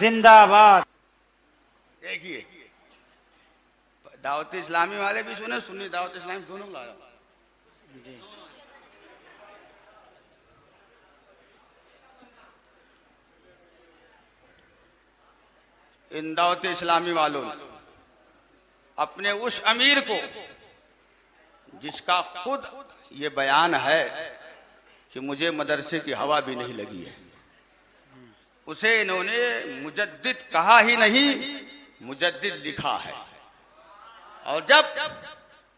زندہ باد. دیکھیے دعوت اسلامی والے بھی سنے, سنی دعوت اسلامی دونوں لایا. جی ان دعوت اسلامی والوں نے اپنے اس امیر کو, جس کا خود یہ بیان ہے کہ مجھے مدرسے کی ہوا بھی نہیں لگی ہے, اسے انہوں نے مجدد کہا ہی نہیں, مجدد لکھا ہے. اور جب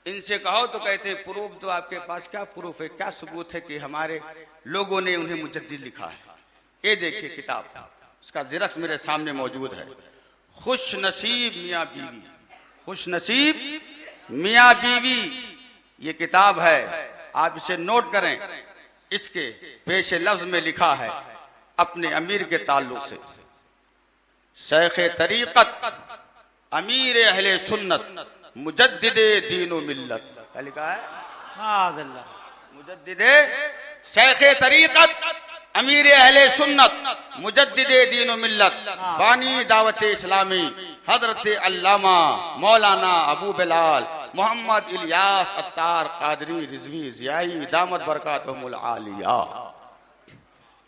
ان سے کہو تو کہتے ہیں پروف, تو آپ کے پاس کیا پروف ہے, کیا ثبوت ہے کہ ہمارے لوگوں نے انہیں مجدد لکھا ہے؟ یہ دیکھیے کتاب, اس کا زیرکس میرے سامنے موجود ہے. خوش نصیب میاں بیوی, خوش نصیب میاں بیوی, یہ کتاب ہے, آپ اسے نوٹ کریں. اس کے پیش لفظ میں لکھا ہے اپنے امیر کے تعلق سے, شیخ طریقت امیر اہل سنت مجدد دین و ملت. کیا لکھا ہے؟ معاذ اللہ. مجدد شیخ طریقت امیر اہل سنت مجدد دین و ملت, بانی دعوت اسلامی حضرت علامہ مولانا ابو بلال محمد الیاس عطار قادری رضوی ضیائی دامت برکاتہم العالیہ.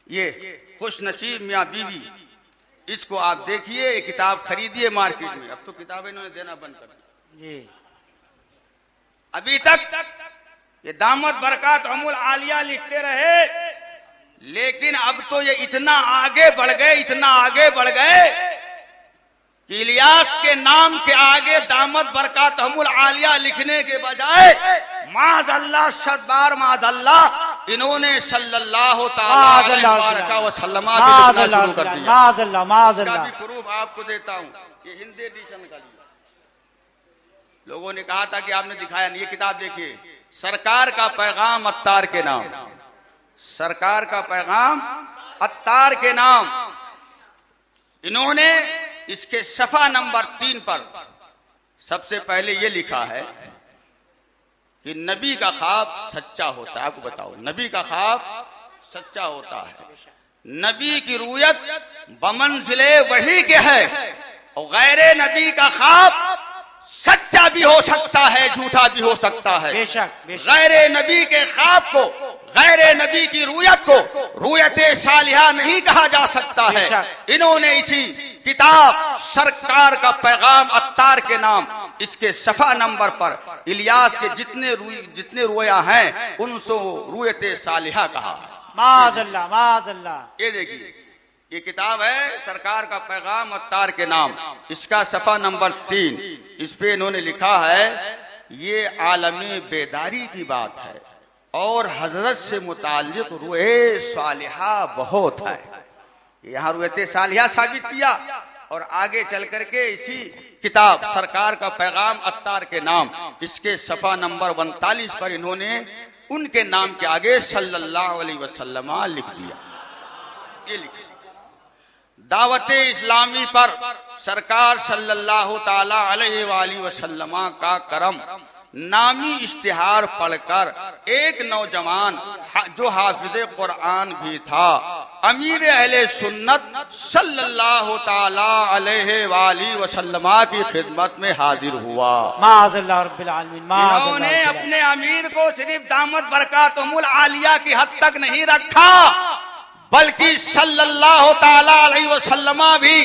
یہ خوش نصیب میاں بیوی, اس کو آپ دیکھیے, یہ کتاب خریدیے مارکیٹ میں. اب تو کتابیں انہوں نے دینا بند کر دی. جی ابھی تک یہ دامت برکاتہم العالیہ لکھتے رہے, لیکن اب تو یہ اتنا آگے بڑھ گئے, اتنا آگے بڑھ گئے کہ الیاس کے نام کے آگے دامت برکاتہم العالیہ لکھنے کے بجائے معاذ اللہ, شد بار معاذ اللہ, انہوں نے صلی اللہ تعالی علیہ وسلم لکھنا شروع کر دیا. معاذ اللہ معاذ اس کا اللہ. بھی پروف آپ کو دیتا ہوں, یہ ہندی ایڈیشن کا لیا. لوگوں نے کہا تھا کہ آپ نے دکھایا نہیں. یہ کتاب دیکھیے, سرکار کا پیغام عطار کے نام, سرکار کا پیغام عطار کے نام. انہوں نے اس کے صفحہ نمبر 3 پر سب سے پہلے یہ لکھا ہے کہ نبی کا خواب سچا ہوتا ہے. آپ کو بتاؤ, نبی کا خواب سچا ہوتا ہے. نبی کی رؤیت بمنزل وحی کے ہے, اور غیر نبی کا خواب سچا بھی ہو سکتا ہے, جھوٹا بھی ہو سکتا ہے. بے شک بے شک. غیر نبی کے خواب کو, غیر نبی کی رؤیت کو رؤیت صالحہ نہیں کہا جا سکتا ہے. انہوں نے اسی کتاب سرکار کا پیغام عطار کے نام, اس کے صفحہ نمبر پر الیاس کے جتنے رویا ہیں ان سے رؤیت صالحہ کہا ہے. معاذ اللہ معاذ اللہ. یہ دیکھیے, یہ کتاب ہے سرکار کا پیغام عطار کے نام, اس کا صفحہ نمبر 3. اس پہ انہوں نے لکھا ہے یہ عالمی بیداری کی بات ہے اور حضرت سے متعلق روح صالحہ بہت ہے. یہاں رویت صالحہ ثابت کیا, اور آگے چل کر کے اسی کتاب سرکار کا پیغام عطار کے نام, اس کے صفحہ نمبر 39 پر انہوں نے ان کے نام کے آگے صلی اللہ علیہ وسلم لکھ دیا. یہ لکھ دعوت اسلامی پر سرکار صلی اللہ تعالی علیہ وآلہ وسلم کا کرم نامی اشتہار پڑھ کر ایک نوجوان جو حافظ قرآن بھی تھا امیر اہل سنت صلی اللہ تعالی علیہ وآلہ وسلم کی خدمت میں حاضر ہوا. معاذ اللہ رب العالمین. انہوں نے اپنے امیر کو صرف دامت برکاتہم العالیہ کی حد تک نہیں رکھا, بلکہ صلی اللہ تعالی علیہ وسلم بھی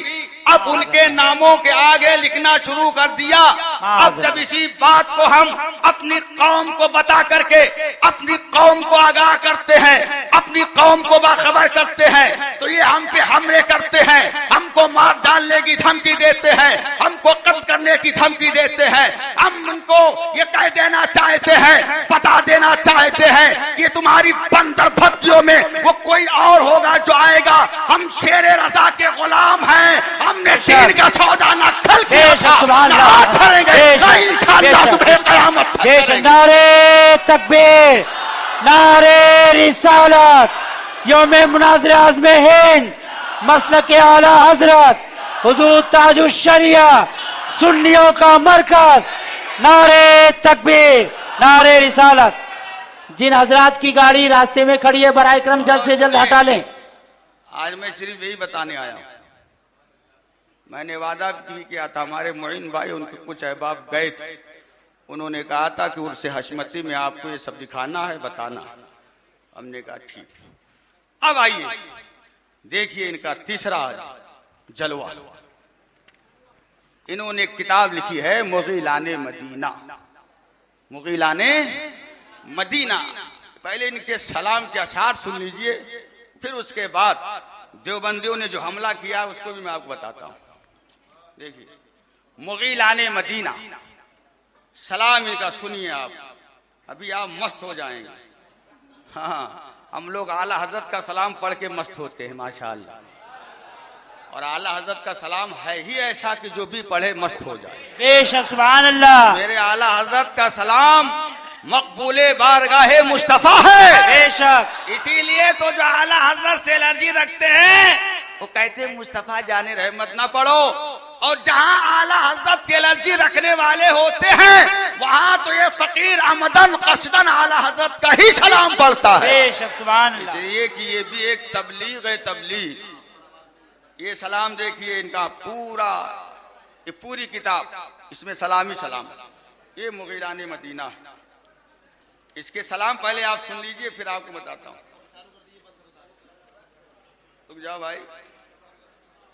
اب ان کے ناموں کے آگے لکھنا شروع کر دیا. اب جب اسی بات کو ہم اپنی قوم کو بتا کر کے اپنی قوم کو آگاہ کرتے ہیں, اپنی قوم کو باخبر کرتے ہیں, تو یہ ہم پہ حملے کرتے ہیں, ہم کو مار ڈالنے کی دھمکی دیتے ہیں, ہم کو قتل کرنے کی دھمکی دیتے ہیں. ہم ان کو یہ کہہ دینا چاہتے ہیں, بتا دینا چاہتے ہیں کہ تمہاری بندر بھکتیوں میں وہ کوئی اور ہوگا جو آئے گا. ہم شیر رضا کے غلام ہیں, ہم نے دین کا سودا نہ کھل کیا تھا, نہ چھڑیں گے, نہ انشاءاللہ صبح قیامت تک. نعرے تکبیر, نعرے رسالت, یوم مناظر اعظم ہند, مسلک اعلی حضرت حضور تاج الشریعہ, سنیوں کا مرکز. نعرے تکبیر, نعرے رسالت. جن حضرات کی گاڑی راستے میں کھڑی ہے برائے کرم جلد سے جلد ہٹا لیں. آج میں صرف یہی بتانے آیا ہوں میں نے وعدہ بھی کیا تھا، ہمارے معین بھائی ان کے کچھ احباب گئے تھے، انہوں نے کہا تھا کہ عرس حشمتی میں آپ کو یہ سب دکھانا ہے، بتانا۔ ہم نے کہا ٹھیک۔ اب آئیے دیکھیے ان کا تیسرا جلوہ۔ انہوں نے ایک کتاب لکھی ہے مغیلان مدینہ، مغیلان مدینہ۔ پہلے ان کے سلام کے اشعار سن لیجئے، پھر اس کے بعد دیوبندیوں نے جو حملہ کیا اس کو بھی میں آپ کو بتاتا ہوں۔ دیکھیے مغیلان مدینہ، سلام ان کا سنیے آپ، ابھی آپ مست ہو جائیں گے۔ ہاں ہم لوگ اعلی حضرت کا سلام پڑھ کے مست ہوتے ہیں ماشاءاللہ، اور اعلی حضرت کا سلام ہے ہی ایسا کہ جو بھی پڑھے مست ہو جائے۔ بے شک سبحان اللہ، میرے اعلی حضرت کا سلام مقبول بارگاہ مصطفیٰ ہے۔ بے شک، اسی لیے تو جو اعلی حضرت سے الرجی رکھتے ہیں وہ کہتے ہیں مصطفیٰ جان رحمت نہ پڑھو، اور جہاں اعلی حضرت کی الرجی رکھنے والے ہوتے ہیں وہاں تو یہ فقیر عمدن قصدن اعلی حضرت کا ہی سلام پڑھتا ہے۔ بے شک سبحان اس اللہ، لیے کہ یہ بھی ایک تبلیغ ہے، تبلیغ۔ یہ سلام دیکھیے ان کا پورا، یہ پوری کتاب اس میں سلام ہی سلام۔ یہ مغیلان مدینہ، اس کے سلام پہلے آپ سن لیجئے پھر آپ کو بتاتا ہوں۔ رک جاؤ بھائی،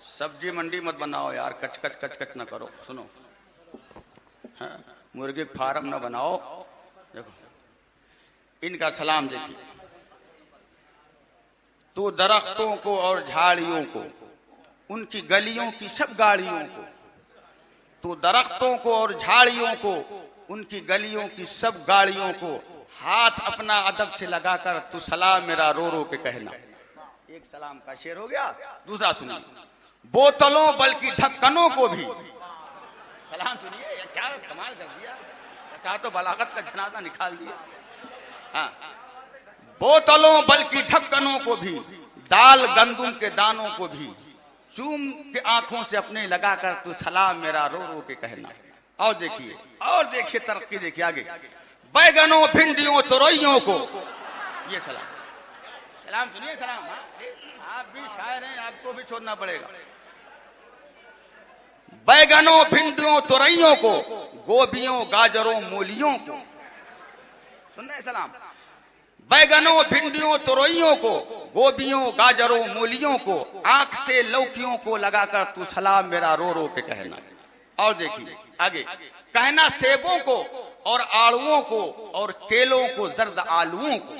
سبزی منڈی مت بناؤ یار، کچ کچ کچ کچ نہ کرو، سنو۔ ہاں، مرغی فارم نہ بناؤ۔ دیکھو ان کا سلام دیکھیے۔ تو درختوں کو اور جھاڑیوں کو، ان کی گلیوں کی سب گاڑیوں کو، تو درختوں کو اور جھاڑیوں کو، ان کی گلیوں کی سب گاڑیوں کو ہاتھ اپنا ادب سے لگا کر تو سلام میرا رو رو کے کہنا۔ ایک سلام کا شعر ہو گیا۔ دوسرا سنیے، بوتلوں بلکہ ڈھکنوں کو بھی سلام سنیے، کیا کمال کر دیا، چاہ تو بلاغت کا جنازہ نکال دیا۔ ہاں، بوتلوں بلکہ ڈھکنوں کو بھی، دال گندم کے دانوں کو بھی چوم کے آنکھوں سے اپنے لگا کر تو سلام میرا رو رو کے کہنا۔ اور دیکھیے ترقی دیکھیے آگے، بیگنوں بھنڈیوں تروئیوں کو، یہ سلام سنیے سلام۔ آپ بھی شاعر ہیں، آپ کو بھی چھوڑنا پڑے گا۔ بیگنوں بھنڈیوں تروئیوں کو، گوبھیوں گاجروں مولیوں کو، سننا ہے سلام۔ بیگنوں بھنڈیوں تروئیوں کو، گوبھیوں گاجروں مولیوں کو، آنکھ سے لوکیوں کو لگا کر تو سلام میرا رو رو کے کہنا۔ اور دیکھیے آگے، کہنا سیبوں کو اور آڑوؤں کو اور کیلوں کو زرد آلوؤں کو،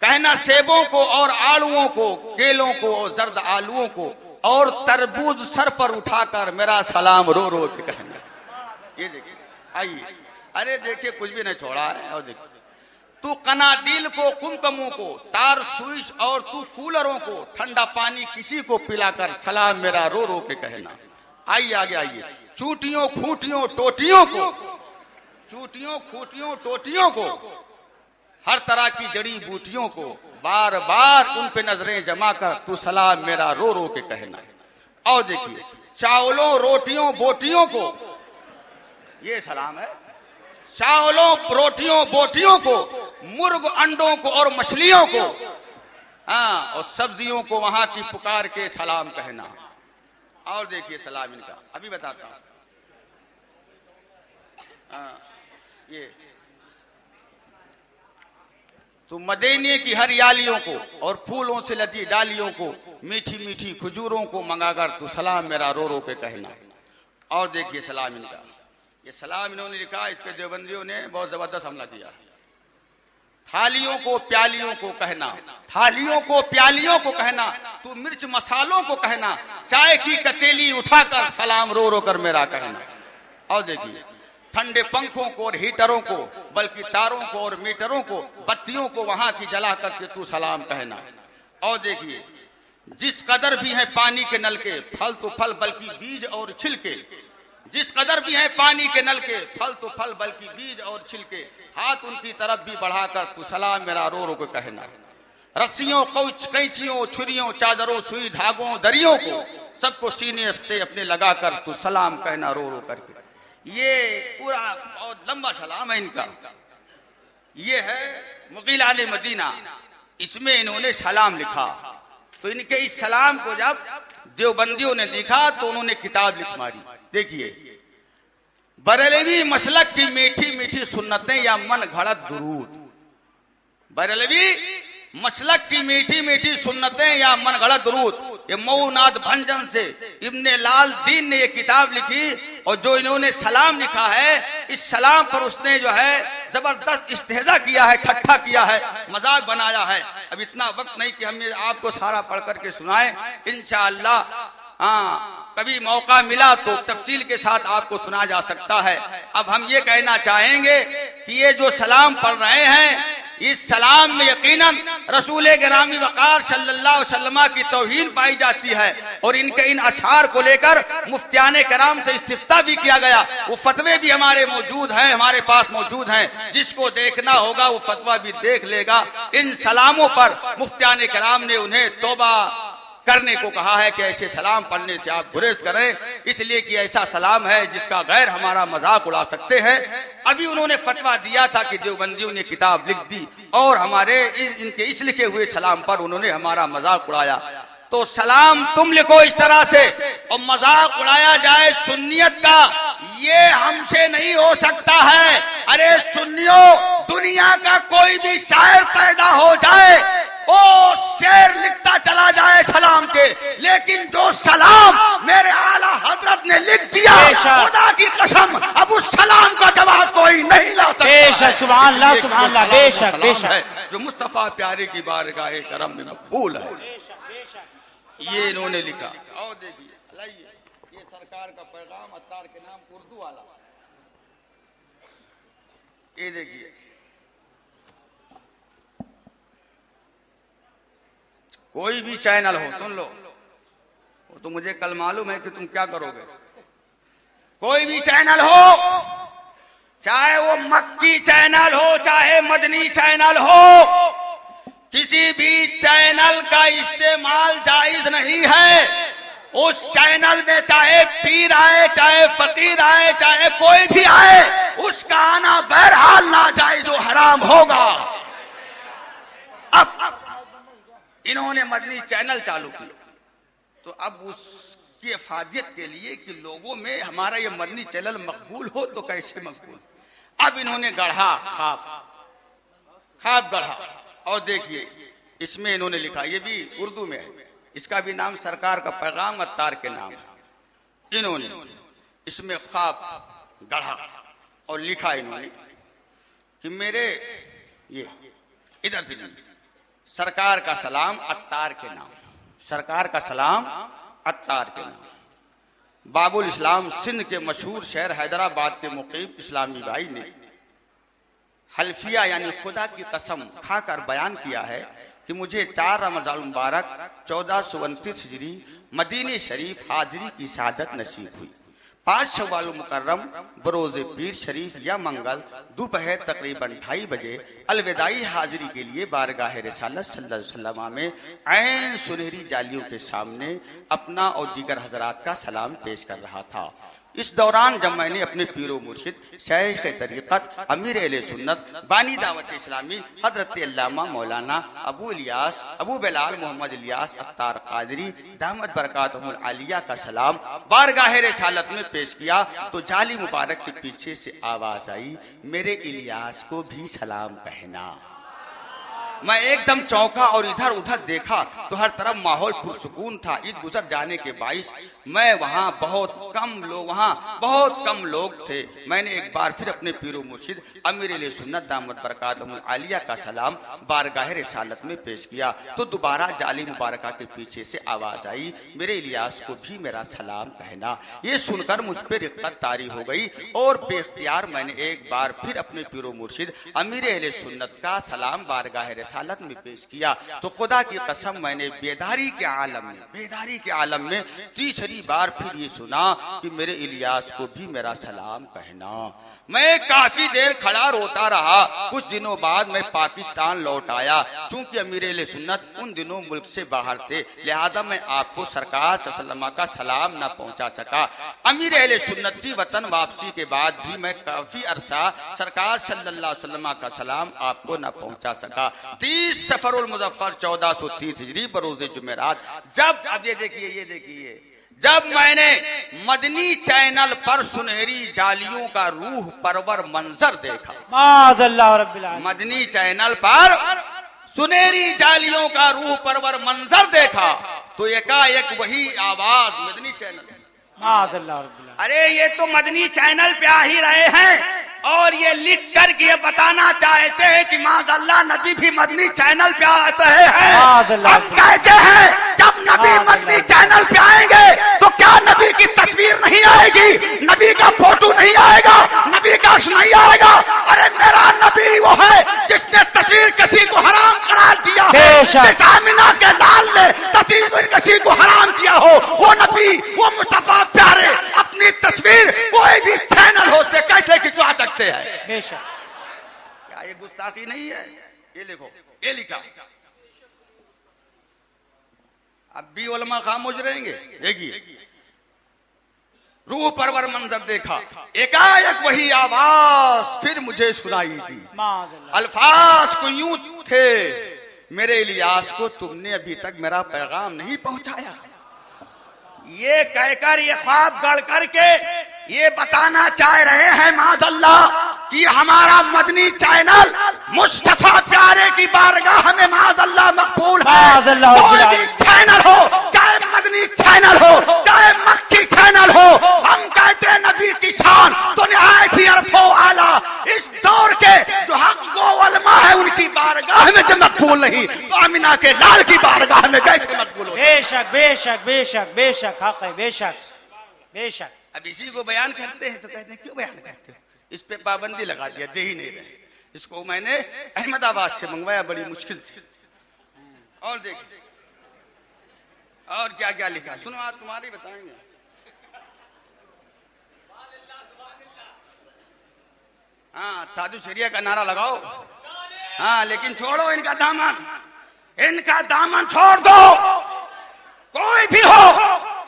کہنا سیبوں کو اور آڑوؤں کو، کیلوں کو اور زرد آلوؤں کو، اور تربوز سر پر اٹھا کر میرا سلام رو رو کے کہنا۔ یہ دیکھیے آئیے، ارے دیکھیے کچھ بھی نہیں چھوڑا ہے۔ اور دیکھیے، تو قنادیل کو کمکموں کو، تار سوئچ اور تو کولروں کو، ٹھنڈا پانی کسی کو پلا کر سلام میرا رو رو کے کہنا۔ آئیے آگے آئیے، چوٹیوں کھوٹیوں ٹوٹیوں کو، چوٹیوں کھوٹیوں ٹوٹیوں کو، ہر طرح کی جڑی بوٹیوں کو، بار بار ان پہ نظریں جما کر تو سلام میرا رو رو کے کہنا۔ اور دیکھیے، چاولوں روٹیوں بوٹیوں کو، یہ سلام ہے، چاولوں روٹیوں بوٹیوں کو، مرغ انڈوں کو اور مچھلیوں کو، ہاں، اور سبزیوں کو وہاں کی پکار کے سلام کہنا۔ اور دیکھیے سلام ان کا، ابھی بتاتا ہوں۔ یہ تو مدینے کی ہریالیوں کو اور پھولوں سے لدی ڈالیوں کو، میٹھی میٹھی کھجوروں کو منگا کر تو سلام میرا رو رو کے کہنا۔ اور دیکھیے سلام ان کا، یہ سلام انہوں نے لکھا، اس پہ دیوبندیوں نے بہت زبردست حملہ کیا۔ تھالیوں کو پیالیوں کو کہنا، تھالیوں کو پیالیوں کو کہنا، تو مرچ مسالوں کو کہنا، چائے کی کتیلی اٹھا کر سلام رو رو کر میرا کہنا۔ اور دیکھیے، ٹھنڈے پنکھوں کو اور ہیٹروں کو، بلکہ تاروں کو اور میٹروں کو، بتیوں کو وہاں کی جلا کر کے تو سلام کہنا۔ اور دیکھیے، جس قدر بھی ہے پانی کے نل کے، پھل تو پھل بلکہ بیج اور چھلکے، جس قدر بھی ہے پانی کے نل کے، پھل تو پھل بلکہ بیج اور چھلکے، ہاتھ ان کی طرف بھی بڑھا کر تو سلام میرا رو رو کے کہنا۔ رسیوں قینچیوں چھریوں چادروں سوئی دھاگوں دریوں کو، سب کو سینے سے اپنے لگا کر تو سلام کہنا رو رو کر کے۔ یہ پورا بہت لمبا سلام ہے ان کا۔ یہ ہے مغیلان مدینہ، اس میں انہوں نے سلام لکھا۔ تو ان کے اس سلام کو جب دیوبندیوں نے دیکھا تو انہوں نے کتاب لکھ ماری. دیکھیے، بریلوی مسلک کی میٹھی میٹھی سنتیں یا من گھڑت درود. بریلوی مسلک کی میٹھی میٹھی سنتیں یا من گھڑت درود. یہ مئوناتھ بھنجن سے ابن لال دین نے یہ کتاب لکھی، اور جو انہوں نے سلام لکھا ہے، اس سلام پر اس نے جو ہے زبردست استہزاء کیا ہے، ٹھٹھا کیا ہے، مذاق بنایا ہے. اب اتنا وقت نہیں کہ ہم آپ کو سارا پڑھ کر کے سنائیں. انشاءاللہ کبھی موقع ملا تو تفصیل کے ساتھ آپ کو سنا جا سکتا ہے. اب ہم یہ کہنا چاہیں گے کہ یہ جو سلام پڑھ رہے ہیں، اس سلام میں یقیناً رسول گرامی وقار صلی اللہ علیہ وسلم کی توہین پائی جاتی ہے، اور ان کے ان اشعار کو لے کر مفتیان کرام سے استفتاء بھی کیا گیا. وہ فتوے بھی ہمارے موجود ہیں، ہمارے پاس موجود ہیں. جس کو دیکھنا ہوگا وہ فتویٰ بھی دیکھ لے گا. ان سلاموں پر مفتیان کرام نے انہیں توبہ کرنے کو کہا ہے کہ ایسے سلام پڑھنے سے آپ گریز کریں، اس لیے کہ ایسا سلام ہے جس کا غیر ہمارا مذاق اڑا سکتے ہیں. ابھی انہوں نے فتویٰ دیا تھا کہ دیوبندیوں نے کتاب لکھ دی اور ہمارے ان کے اس لکھے ہوئے سلام پر انہوں نے ہمارا مذاق اڑایا. تو سلام تم لکھو اس طرح سے اور مذاق اڑایا جائے سنیت کا، یہ ہم سے نہیں ہو سکتا ہے. ارے سنیوں، دنیا کا کوئی بھی شاعر پیدا ہو جائے، وہ شعر لکھتا چلا جائے سلام کے، لیکن جو سلام میرے اعلیٰ حضرت نے لکھ دیا، خدا کی قسم اب اس سلام کا جواب کوئی نہیں لا سکتا. بے شک، سبحان اللہ، سبحان اللہ. بے شک، بے شک، جو مصطفیٰ پیارے کی بارگاہ کرم میں مقبول ہے. یہ انہوں نے لکھا. اور دیکھیے، لائیے یہ سرکار کا پیغام عطار کے نام اردو والا. یہ دیکھیے، کوئی بھی چینل ہو، سن لو، وہ تو مجھے کل معلوم ہے کہ تم کیا کرو گے. کوئی بھی چینل ہو، چاہے وہ مکی چینل ہو چاہے مدنی چینل ہو، کسی بھی چینل کا استعمال جائز نہیں ہے. اس چینل میں چاہے پیر آئے، چاہے فقیر آئے، چاہے کوئی بھی آئے، اس کا آنا بہرحال ناجائز و حرام ہوگا. اب انہوں نے مدنی چینل چالو کیا، تو اب اس کی افادیت کے لیے کہ لوگوں میں ہمارا یہ مدنی چینل مقبول ہو تو کیسے مقبول. اب انہوں نے گڑھا خواب گڑھا، اور دیکھیے اس میں انہوں نے لکھا، یہ بھی اردو میں ہے، اس کا بھی نام سرکار کا پیغام عطار کے نام ہے. انہوں نے اس میں خواب گڑھا اور لکھا انہوں نے کہ میرے یہ ادھر سے سرکار کا سلام عطار کے نام، سرکار کا سلام عطار کے نام. باب الاسلام سندھ کے مشہور شہر حیدرآباد کے مقیم اسلامی بھائی نے حلفیہ یعنی خدا کی قسم کھا کر بیان کیا ہے کہ مجھے 4 رمضان المبارک 1429 ہجری مدینہ شریف حاضری کی سعادت نصیب ہوئی. 5 شوال مکرم بروز پیر شریف یا منگل دوپہر تقریباً 2:30 بجے الوداعی حاضری کے لیے بارگاہ رسالت صلی اللہ علیہ وسلم میں عین سنہری جالیوں کے سامنے اپنا اور دیگر حضرات کا سلام پیش کر رہا تھا. اس دوران جب میں نے اپنے پیر و مرشد شیخ طریقت امیر اہل سنت بانی دعوت اسلامی حضرت علامہ مولانا ابو الیاس ابو بلال محمد الیاس عطار قادری دامت برکاتہم العالیہ کا سلام بارگاہ رسالت میں پیش کیا تو جالی مبارک کے پیچھے سے آواز آئی، میرے الیاس کو بھی سلام کہنا. میں ایک دم چونکا اور ادھر ادھر دیکھا تو ہر طرف ماحول پرسکون تھا. عید گزر جانے کے باعث میں وہاں بہت کم لوگ تھے. میں نے ایک بار پھر اپنے پیر و مرشد امیر علیہ سنت دامت برکاتہم العالیہ کا سلام بارگاہ رسالت میں پیش کیا تو دوبارہ جالی مبارکہ کے پیچھے سے آواز آئی، میرے الیاس کو بھی میرا سلام کہنا. یہ سن کر مجھ پہ رقت طاری ہو گئی اور بے اختیار میں نے ایک بار پھر اپنے پیر و مرشد امیر اہل سنت کا سلام بارگاہ رسالت میں پیش کیا تو خدا کی قسم میں نے بیداری کے عالم میں تیسری بار پھر یہ سنا کہ میرے الیاس کو بھی میرا سلام کہنا. میں کافی دیر کھڑا روتا رہا. کچھ دنوں بعد میں پاکستان لوٹ آیا. چونکہ امیر اہل سنت ان دنوں ملک سے باہر تھے لہذا میں آپ کو سرکار صلی اللہ علیہ وسلم کا سلام نہ پہنچا سکا. امیر اہل سنت کی وطن واپسی کے بعد بھی میں کافی عرصہ سرکار صلی اللہ علیہ وسلم کا سلام آپ کو نہ پہنچا سکا. 30 سفر المظفر 1430 ہجری بروز جمعرات، جب اب یہ دیکھیے جب میں نے مدنی چینل پر سنہری جالیوں کا روح پرور منظر دیکھا، معاذ اللہ رب العالمین، مدنی چینل پر سنہری جالیوں کا روح پرور منظر دیکھا تو ایک وہی آواز مدنی چینل، معاذ اللہ رب العالمین، ارے یہ تو مدنی چینل پہ آ ہی رہے ہیں اور یہ لکھ کر کے یہ بتانا چاہتے ہیں کہ معاذ اللہ نبی بھی مدنی چینل پہ آتے ہیں۔ معاذ اللہ ہم کہتے ہیں جب نبی مدنی چینل پہ آئیں گے تو کیا نبی کی تصویر نہیں آئے گی، نبی کا فوٹو نہیں آئے گا، نبی کا عکس نہیں آئے گا؟ ارے میرا نبی وہ ہے جس نے تصویر کسی کو حرام قرار دیا ہے، بے شک۔ جس آمنہ کے لال نے تصویر کسی کو حرام کیا ہو، وہ نبی، وہ مصطفیٰ پیارے اپنی تصویر کوئی بھی چینل ہوتے کیسے کھنچوا سکتے ہیں؟ بے شک، کیا یہ گستاخی نہیں ہے؟ یہ دیکھو، یہ لکھا، اب بھی علماء خاموش رہیں گے؟ دیکھیے، روح پرور منظر دیکھا، ایک وہی آواز پھر مجھے سنائی دی، معاذ اللہ، الفاظ کو یوں تھے، میرے الیاس کو تم نے ابھی تک میرا پیغام نہیں پہنچایا۔ یہ کہہ کر یہ خواب گڑھ کر کے یہ بتانا چاہ رہے ہیں معاذ اللہ کہ ہمارا مدنی چینل مصطفیٰ پیارے کی بارگاہ میں معاذ اللہ مقبول ہے۔ معاذ اللہ کوئی بھی چینل ہو، چاہے مدنی چینل ہو، چاہے مکی چینل ہو، ہم کہتے ہیں نبی کی شان تو نہایت ہی عرف و اعلیٰ۔ اس دور کے جو حق گو علماء ہے ان کی بارگاہ میں جو مقبول نہیں تو آمنہ کے لال کی بارگاہ میں کیسے مقبول ہو؟ بے شک بے شک بے شک بے شک، حق ہے، بے شک بے شک۔ اب اسی کو بیان کرتے ہیں تو کہتے ہیں کیوں بیان کرتے ہو؟ اس پہ پابندی لگا دیا، دے ہی نہیں رہے۔ اس کو میں نے احمد آباد سے منگوایا بڑی مشکل سے۔ اور دیکھیں اور کیا کیا لکھا، سنو آج تمہاری بتائیں گے۔ ہاں، تاج الشریعہ کا نعرہ لگاؤ، ہاں، لیکن چھوڑو ان کا دامن، ان کا دامن چھوڑ دو۔ کوئی بھی ہو،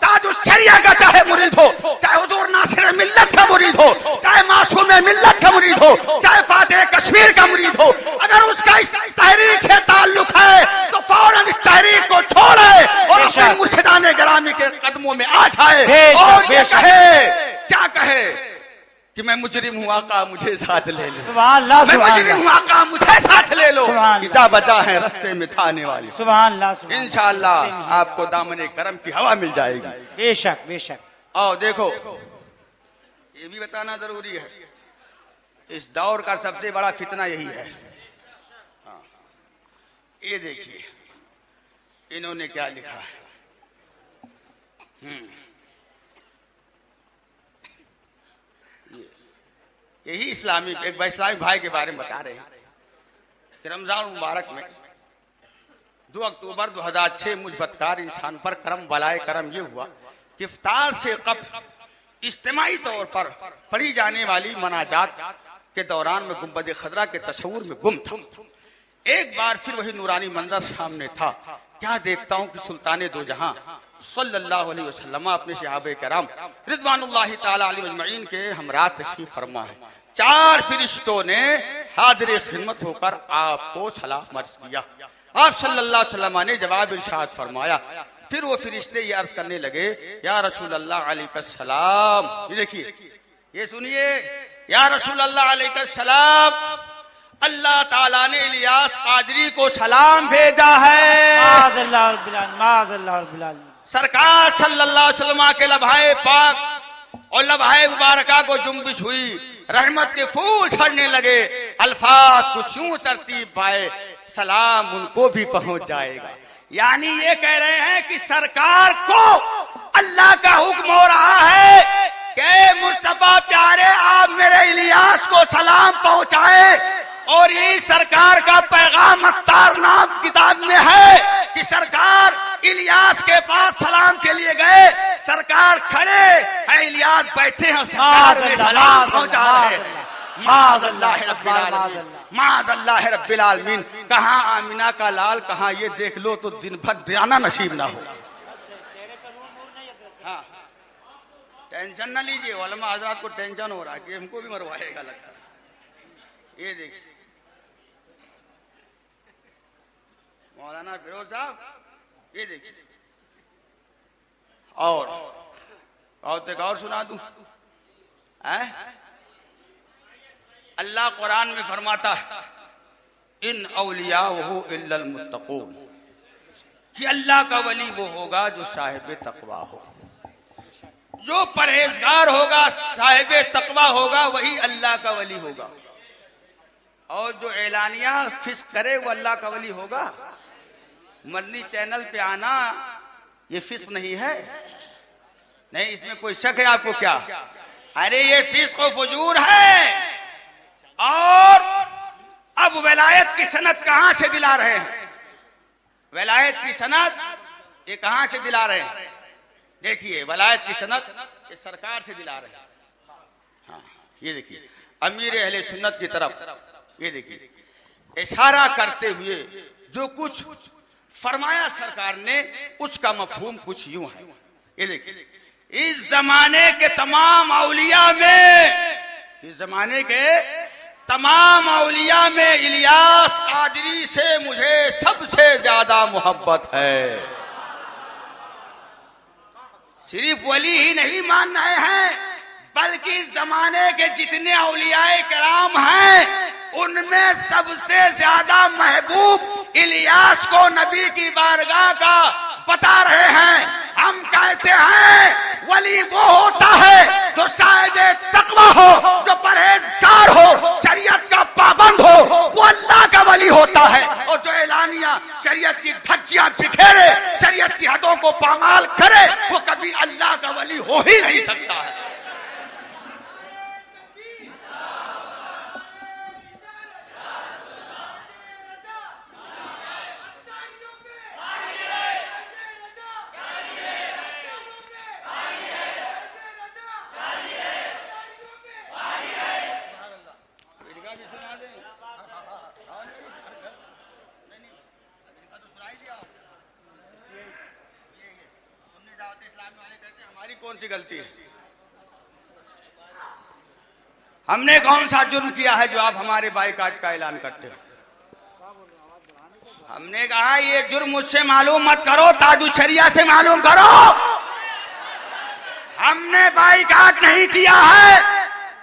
تاج الشریعہ کا چاہے مرید ہو، چاہے حضور ناصر ملت کا مرید ہو، چاہے معصوم ملت کا مرید ہو، چاہے فاتح کشمیر کا مرید ہو، اگر اس کا اس تحریک سے تعلق ہے تو فوراً اس تحریک کو چھوڑے اور اپنے مرشدان گرامی کے قدموں میں آ جائے اور یہ کہے، کیا کہے کہ میں مجرم ہوں آقا مجھے ساتھ لے لو، سبحان اللہ، میں سبحان مجرم اللہ، ہوں آقا مجھے ساتھ لے لو۔ سبحان اللہ، بچا بچا ہے رستے میں تھانے والی، سبحان اللہ، سبحان اللہ، انشاءاللہ آپ کو دامن کرم کی ہوا مل جائے گی۔ بے شک بے شک۔ اور دیکھو، یہ بھی بتانا ضروری ہے، اس دور کا سب سے بڑا فتنہ یہی ہے۔ ہاں، یہ دیکھیے انہوں نے کیا لکھا ہے۔ یہی اسلامی ایک اسلامی بھائی کے بارے میں بتا رہے ہیں کہ رمضان مبارک میں 2 اکتوبر 2006 مجھ بدکار انسان پر کرم بالائے کرم یہ ہوا کہ افطار سے قبل اجتماعی طور پر پڑھی جانے والی مناجات کے دوران میں گنبد خضرا کے تصور میں گم تھا۔ ایک بار پھر وہی نورانی منظر سامنے تھا، کیا دیکھتا ہوں کہ سلطان دو جہاں صلی اللہ علیہ وسلم اپنے صحابہ کرام رضوان اللہ تعالی علیہ اجمعین کے ہمراہ تشریف فرما ہے۔ 4 فرشتوں نے حاضر خدمت ہو کر آپ کو سلام عرض کیا۔ آپ صلی اللہ علیہ وسلم نے جواب ارشاد فرمایا۔ پھر وہ فرشتے یہ عرض کرنے لگے، یا رسول اللہ علیہ السلام، یہ دیکھیے، یہ سنیے، یا رسول اللہ علیہ السلام، اللہ تعالیٰ نے الیاس قادری کو سلام بھیجا ہے۔ معاذ اللہ رب العالمین، معاذ اللہ رب العالمین۔ سرکار صلی اللہ علیہ وسلم کے لبھائے پاک اور لبھائے مبارکہ کو جنبش ہوئی، رحمت کے پھول جھڑنے لگے، الفاظ کچھ یوں ترتیب پائے، سلام ان کو بھی پہنچ جائے گا۔ یعنی یہ کہہ رہے ہیں کہ سرکار کو اللہ کا حکم ہو رہا ہے کہ مصطفیٰ پیارے آپ میرے الیاس کو سلام پہنچائیں، اور یہی سرکار کا پیغام اتار نام کتاب میں ہے کہ سرکار الیاس کے پاس سلام کے لیے گئے، سرکار کھڑے ہیں، الیاس بیٹھے ہیں، سرکار نے سلام پہنچا رہے ہیں۔ معاذ اللہ رب العالمین، معاذ اللہ رب العالمین۔ کہاں آمینہ کا لال، کہاں یہ دیکھ لو تو دن بھر دھیانہ نصیب نہ ہو۔ ہاں، ٹینشن نہ لیجئے، علماء حضرات کو ٹینشن ہو رہا ہے کہ ہم کو بھی مروائے گا لگتا ہے۔ یہ دیکھیے، مولانا فیروز صاحب یہ دیکھیے، اور اور سنا دوں، اللہ قرآن میں فرماتا ہے ان اولیاءہ الا المتقون، کہ اللہ کا ولی وہ ہوگا جو صاحب تقوی ہو، جو پرہیزگار ہوگا، صاحب تقوی ہوگا، وہی اللہ کا ولی ہوگا، اور جو اعلانیہ فسق کرے وہ اللہ کا ولی ہوگا؟ مدنی چینل پہ آنا یہ فسق نہیں ہے؟ نہیں، اس میں کوئی شک ہے آپ کو کیا؟ ارے یہ فسق و فجور ہے۔ اور اب ولایت کی سند کہاں سے دلا رہے ہیں؟ ولایت کی سند یہ کہاں سے دلا رہے ہیں؟ دیکھیے، ولایت کی سند یہ سرکار سے دلا رہے ہیں۔ ہاں، یہ دیکھیے امیر اہل سنت کی طرف، یہ دیکھیے اشارہ کرتے ہوئے جو کچھ فرمایا سرکار نے، اس کا مفہوم کچھ یوں ہے۔ یہ دیکھیے، اس زمانے کے تمام اولیاء میں، اس زمانے کے تمام اولیاء میں الیاس قادری سے مجھے سب سے زیادہ محبت ہے۔ صرف ولی ہی نہیں مان رہے ہیں، بلکہ اس زمانے کے جتنے اولیاء کرام ہیں ان میں سب سے زیادہ محبوب الیاس کو نبی کی بارگاہ کا بتا رہے ہیں۔ ہم کہتے ہیں ولی وہ ہوتا ہے جو صاحب تقوی ہو، جو پرہیزگار ہو، شریعت کا پابند ہو، وہ اللہ کا ولی ہوتا ہے، اور جو اعلانیہ شریعت کی دھجیاں بکھیرے، شریعت کی حدوں کو پامال کرے، وہ کبھی اللہ کا ولی ہو ہی نہیں سکتا ہے۔ ہماری کون سی غلطی ہے؟ ہم نے کون سا جرم کیا ہے جو آپ ہمارے بائیکاٹ کا اعلان کرتے ہو؟ ہم نے کہا یہ جرم مجھ سے معلوم مت کرو، تاج الشریعہ سے معلوم کرو۔ ہم نے بائیکاٹ نہیں کیا ہے،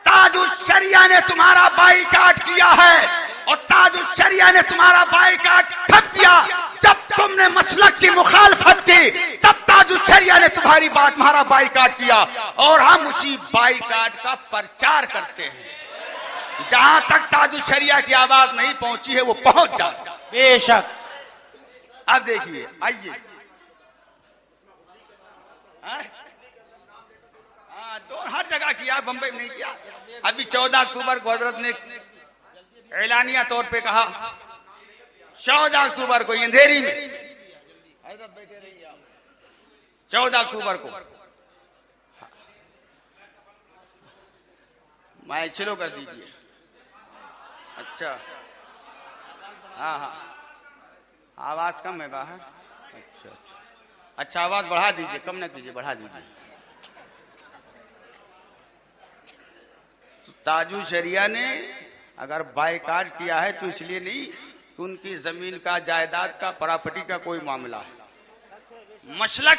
تاج الشریعہ نے تمہارا بائیکاٹ کیا ہے، اور تاج الشریعہ نے تمہارا بائیکاٹ کب کیا؟ جب تم نے مسلک کی مخالفت کی، تب تاج الشریعہ نے تمہارا بائیکاٹ کیا، اور ہم اسی بائیکاٹ کا پرچار کرتے ہیں۔ جہاں تک تاج الشریعہ کی آواز نہیں پہنچی ہے وہ پہنچ جائے۔ بے شک۔ اب دیکھیے، آئیے، ہر جگہ کیا، بمبئی میں نہیں کیا۔ ابھی 14 اکتوبر کو حضرت نے اعلانیہ طور پہ کہا، 14 اکتوبر کو اندھیری میں، حضرت بیٹھے رہیے آپ، 14 اکتوبر کو مائک چلو کر دیجیے۔ اچھا، ہاں ہاں، آواز کم ہے باہر؟ اچھا اچھا اچھا، آواز بڑھا دیجیے، کم نہ کیجیے، بڑھا دیجیے۔ تاج الشریعہ نے اگر بائیکاٹ کیا ہے تو اس لیے نہیں کہ ان کی زمین کا، جائیداد کا، پراپرٹی کا کوئی معاملہ ہے، مسلک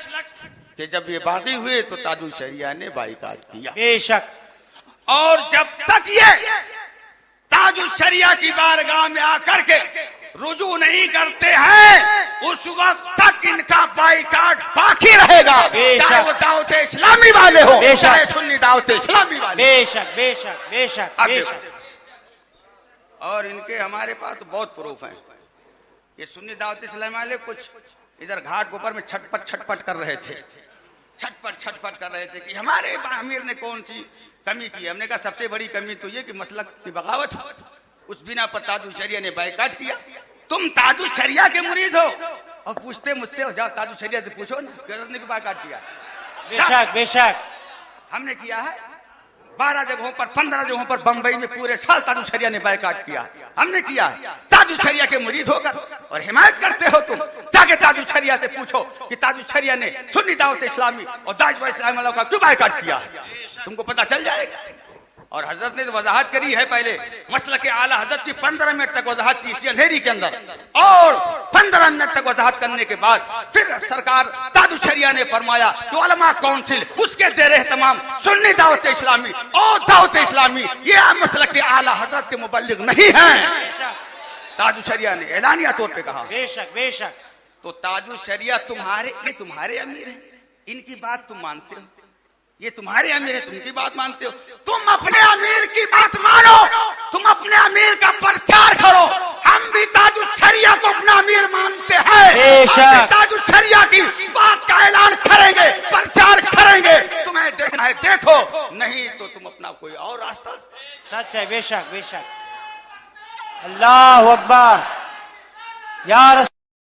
کہ جب یہ باقی ہوئے تو تاج الشریعہ نے بائیکاٹ کیا۔ بے شک۔ اور جب تک یہ تاج الشریعہ کی بارگاہ میں آ کر کے رجوع نہیں کرتے ہیں، اس وقت تک ان کا بائیکاٹ باقی رہے گا، چاہے وہ دعوت اسلامی والے ہو، چاہے سنی دعوت اسلامی والے۔ بے شک بے شک بے شک بے شک۔ اور ان کے ہمارے پاس بہت پروف ہیں۔ یہ سنی دعوت اسلامی والے کچھ ادھر گھاٹ کے اوپر میں چھٹپٹ کر رہے تھے، چھٹپٹ کر رہے تھے کہ ہمارے امیر نے کون سی کمی کی۔ ہم نے کہا سب سے بڑی کمی تو یہ کہ مسلک کی بغاوت، اس بنا پر تاج الشریعہ نے بائیکاٹ کیا۔ تم تاج الشریعہ کے مرید ہو اور پوچھتے مجھ سے، جاؤ تاج الشریعہ سے پوچھو نا کہ حضرت نے بائیکاٹ کیا۔ بے شک بے شک۔ ہم نے کیا ہے 12 جگہوں پر، 15 جگہوں پر، بمبئی میں پورے سال تاج الشریعہ نے بائیکاٹ کیا۔ ہم نے کیا ہے، تاج الشریعہ کے مرید ہو کر اور حمایت کرتے ہو تم، جا کے تاج الشریعہ سے پوچھو کہ تاج الشریعہ نے سنی دعوت اسلامی اور داعش اسلامی والوں کا کیوں بائیکاٹ کیا ہے، تم کو پتہ چل جائے گا۔ اور حضرت نے وضاحت کری ہے پہلے مسلک اعلی حضرت کی 15 منٹ تک وضاحت کی اسی اندھیری کے اندر، اور 15 منٹ تک وضاحت کرنے کے بعد پھر سرکار تاج الشریعہ نے فرمایا کہ علماء کونسل اس کے زیر اہتمام سنی دعوت اسلامی اور دعوت اسلامی یہ مسلک اعلی حضرت کے مبلغ نہیں ہیں. بے شک تاج الشریعہ نے اعلانیہ طور پہ کہا. بے شک بے شک. تو تاج الشریعہ یہ تمہارے امیر ہیں، ان کی بات تم مانتے ہو، یہ تمہارے امیر ہیں، تم کی بات مانتے ہو. تم اپنے امیر کی بات مانو، تم اپنے امیر کا پرچار کرو. ہم بھی تاج الشریعہ کو اپنا امیر مانتے ہیں، بے شک. ہم بھی تاج الشریعہ کی بات کا اعلان کریں گے، پرچار کریں گے. تمہیں دیکھنا ہے دیکھو، نہیں تو تم اپنا کوئی اور راستہ. سچ ہے. بے شک بے شک. اللہ اکبر. یا رسول